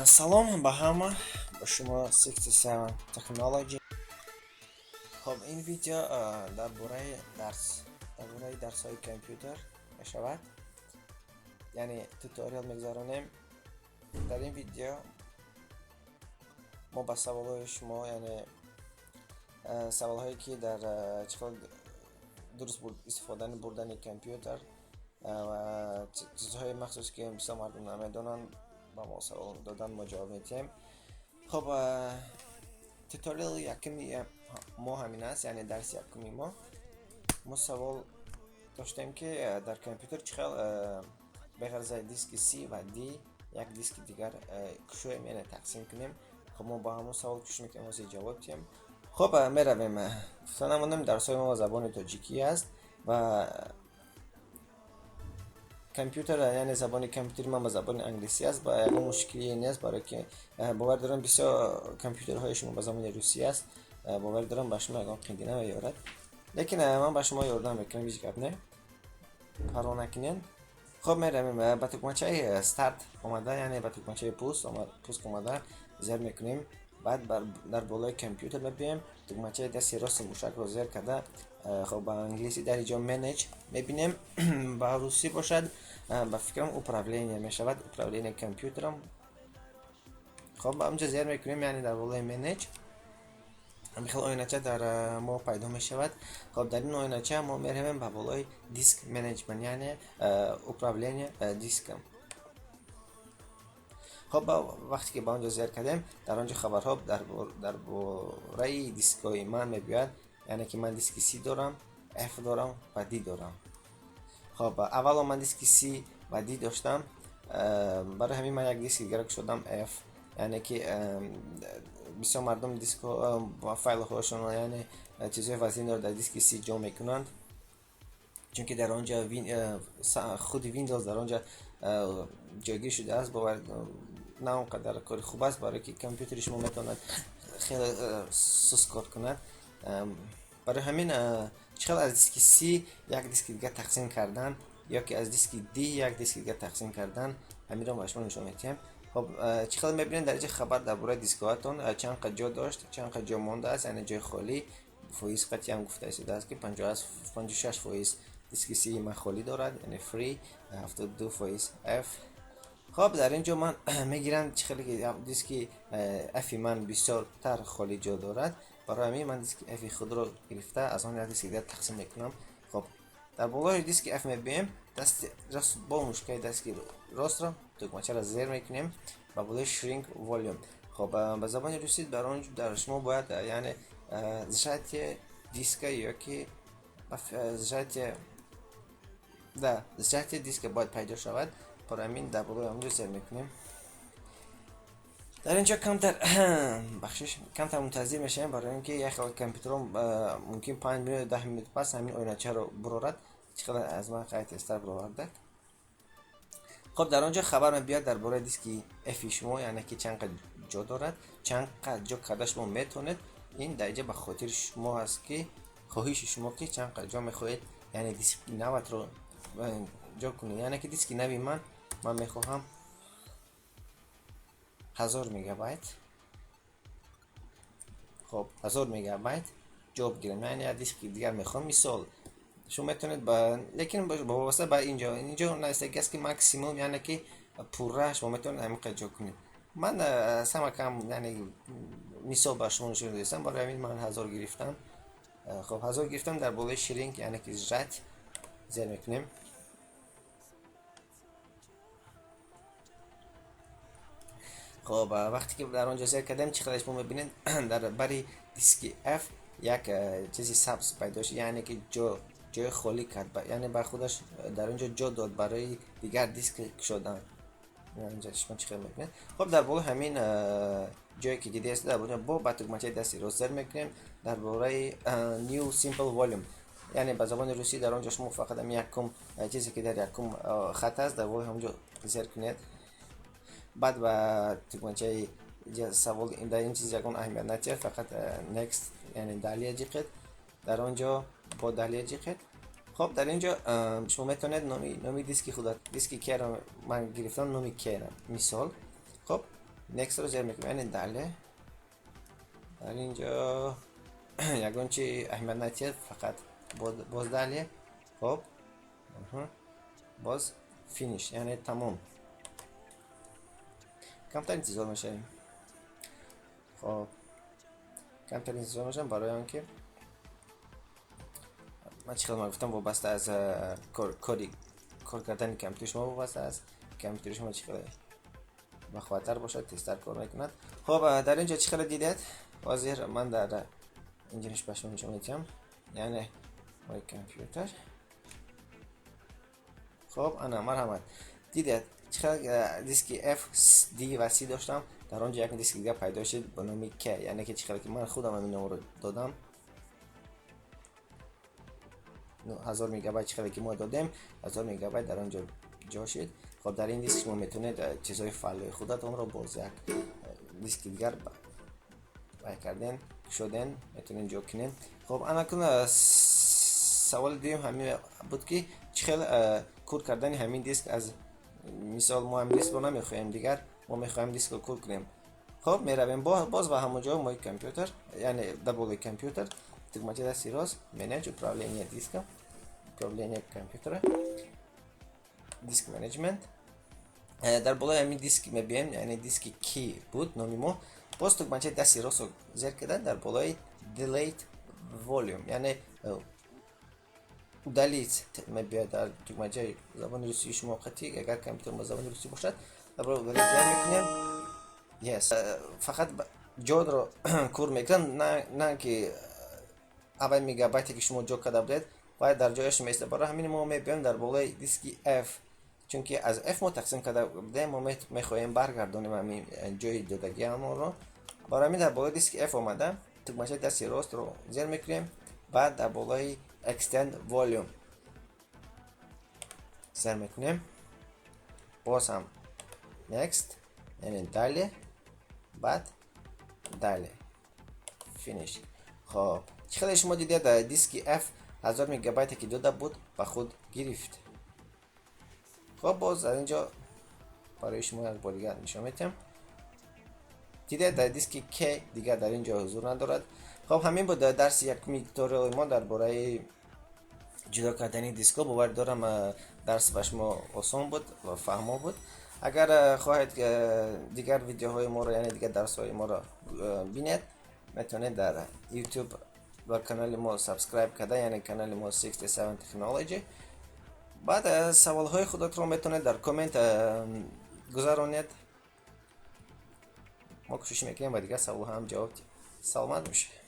سلام به همه، با شما 67 تکنولوژی. خب این ویدیو درباره درس های کامپیوتر می شود، یعنی توتوریال میگذارانیم. در این ویدیو ما با سوال های شما، یعنی سوال هایی که در چقدر درست استفاده بردن کامپیوتر و چیزهای مخصوص که بسیار مردم نمیدونن با ما سوال دادن ما جواب میدیم. خب توتوریال یکمی ما همین است، یعنی درس یکمی ما سوال داشتیم که در کامپیوتر چقدر به غرض دیسک سی و دی یک دیسک دیگر کشویم، یعنی تقسیم کنیم. خب ما با همون سوال کش میکنیم واسه جواب دیم. خب میرویم. فهموندم درس های ما زبان تاجیکی است و کامپیوتر، یعنی زبان کامپیوتر ما زبان انگلیسی است. با یک مشکلی نیست، برای که باور دارم بسیار کامپیوترهای شما با زبان روسی است. باور دارم با شما یکم قیدی نمیارد، لیکن من با شما یاردم میکنم، هیچ گپ نه، پروا نکنین. خب میرویم. با تکمچه استارت اومده، یعنی با تکمچه پوست اومده زیر میکنیم. بعد در بالای کامپیوتر میبینیم تکمچه دست راست موشک رو زیر کرده. خب با انگلیسی در اینجا منیج میبینیم، با روسی باشد با فکرم اپرافلینی میشود، اپرافلینی کامپیوترم. خب با همجا زیر میکنیم، یعنی در بالای منیج میخواد آینچه در ما پیدا میشود. خب در این آینچه ما میرویم به بالای دیسک منیجمنت، یعنی اپرافلینی دیسکم. خب وقتی که با اونجا زیر کردیم، در آنجا خبرها درباره دیسک های من میبیاد، یعنی که من دیسک سی دارم، اف دارم و دی دارم. خب اول من دیسک سی و دی داشتم، برای همین من یک دیسک دیگر شدم اف، یعنی که بسیار مردم دیسک و فایل هاشون، یعنی چیزهای وزین رو در دیسک سی جا میکنند، چون که در آنجا خود ویندوز در آنجا جایگیر شده است. باور نه اونقدر کار خوب است، برای که کامپیوتر شما میتواند خیلی سست کار کند. برای همین چقدر از دیسک سی یک دیسک دیگه تقسیم کردن، یا که از دیسک دی یک دیسک دیگه تقسیم کردن، همین رو شما نشون میدیم. خب چقدر میبینید در اینجا خبر درباره دیسکاتون چند قد جا داشت، چند قد جا مونده است، یعنی جای خالی. فویس قطعی هم گفته شده است که 56 فویس دیسک سی من خالی دارد، یعنی فری. 72 فویس اف. خب در اینجا من میگیرم چقدر دیسک افی من بسیار تر خالی جا دارد، برای همین من دیسک افی خود رو گرفته از آن دیسک دیگر تقسیم میکنم. خب در بالای دیسک اف میبینیم دست راست با مشکل دست راست را تکمچه را زیر میکنیم و بالای شرینک والیوم. خب به زبان روسی در شما باید یعنی зажатие диска, یا که зажатие دیسک باید پیدا شود. برای همین در بالای همونجا زیر میکنیم. در اینجا کمتر منتظر میشیم، برای اینکه یک کامپیوتر ممکن 5 منوت 10 منوت پس همین آینچه رو برارد. چقدر از من قایت استر برارده. خب در آنجا خبر بیاد درباره دیسک افی شما، یعنی که چند قد جا دارد، چند قد جا کرده شما میتونید. این در اینجا به خاطر شما هست که خواهش شما که چند قد جا میخواهید، یعنی دیسک 90 رو جا کنید. یعنی که دیسک 90 من میخواهم 1000 مگابایت. خب 1000 مگابایت جا بگیرم، یعنی دیسک دیگر میخوام. مثال شما میتونید لیکن با واسه با اینجا نزدیک است که ماکسیموم، یعنی که پوره شما میتونید همین قد جا کنید. من سم کم، یعنی مثال با شما نشون دادم، برای همین من 1000 گرفتم. خب 1000 گرفتم. در بالای شرینک، یعنی که زجات زیر میکنیم. خب وقتی که در آنجا زیر کردم چقدر شما میبینید در برای دیسک اف یک چیزی سبز پیدا شد، یعنی که جای خالی کرد، یعنی بر خودش در اونجا جا داد برای دیگر دیسک شدن. اینجا شما چقدر میبینید. خب در بالا همین جایی که دیده است، در بالا با تکمچه دستی رو زیر میکنیم در بالای نیو سیمپل والیوم، یعنی به زبان روسی در اونجا شما فقط یکم چیزی که در یکم خط است در بالا همونجا زیر کنید. بعد با تکمچه سوال در این چیز یکم اهمیت نداره، فقط نکست یعنی دالیه جیقید در آنجا با دالیه جیقید. خب در اینجا شما میتونید نامی دیسکی خودت، دیسکی که من گرفتم نامی که مثال. خب نکست رو زیر میکنیم، یعنی دله. در اینجا یگان چی اهمیت ندید، فقط باز دله. خب باز فینیش، یعنی تمام. کمتر انتظار میشه. خب کمتر انتظار میشم برای آنکه من چقدر گفتم وابسته از کار کردن کامپیوتر شما وابسته است. کامپیوتر شما چقدر بخواتر باشد تستر کار میکند. خب در اینجا چقدر دیدید واضح من در اینجاش باشم نشون میدم، یعنی مای کامپیوتر. خب انا مرحمت دیدید چقدر دیسک F D و C داشتم. در آنجا یک دیسک دیگه پیدا شد به نام K، یعنی که چقدر که من خودم همین نمره رو دادم 1000 میگابایت. چقدر که ما دادیم 1000 میگابایت در آنجا جا شد. خب در این دیسک شما میتونید چیزهای فعال خودتون رو باز یک دیسک دیگر کردن شدن میتونین جا کنین. خب انا کنه سوال دوم همین بود که چقدر کد کردن همین دیسک از مثال ما هم دیسک رو نمیخوایم دیگر، ما میخوایم دیسک رو کد کنیم. خب میرویم باز به همون جا مای کامپیوتر، یعنی دبل کامپیوتر تکمچه دستی راست منیج управление دیسک، управление کامپیوتر، دیسک منیجمنت. در بالای همین دیسک میبینیم، یعنی دیسک کی بود نامی ما. باز تکمچه دستی راست رو زیر کردن در بالای delete volume، یعنی udalить میبید در تکمچه زبان روسی شما قطعی اگر کامپیوتر ما زبان روسی باشد در بالای udalить زیر میکنیم. yes. فقط جا رو کور میکنم، نه که اول میگابایتی که شما جا کرده بودید باید در جایش میسته. برای همین ما میبینیم در بالای دیسک F، چون که از F ما تقسیم کرده بودیم ما میخواهیم برگردونیم همین جای دادگی همون رو. برای همین در بالای دیسک F اومده تکمچه دستی راست رو زیر میکنیم، بعد در بالای extend volume زیر میکنیم، باز هم next یعنی داله، بعد داله فینیش. خب چقدر شما دیدید در دیسک F 1000 میگابایتی که داده بود به خود گرفت. خب باز در اینجا برای شما از بار دیگر نشون میدم. دیدید در دیسک K دیگر در اینجا حضور ندارد. خب همین بود درس یکمی توریال ما درباره جدا کردن دیسک. باور دارم درس به شما آسان بود و فهمو بود. اگر خواهید دیگر ویدیوهای ما رو، یعنی دیگر درس های ما رو بینید، میتونید در یوتیوب و کانال ما سابسکرایب کرده، یعنی کانال ما 67 تکنولوژی. بعد سوال های خودت رو میتونید در کامنت گذارونید، ما کوشش میکنیم و دیگر سوال هم جواب سلامت میشه.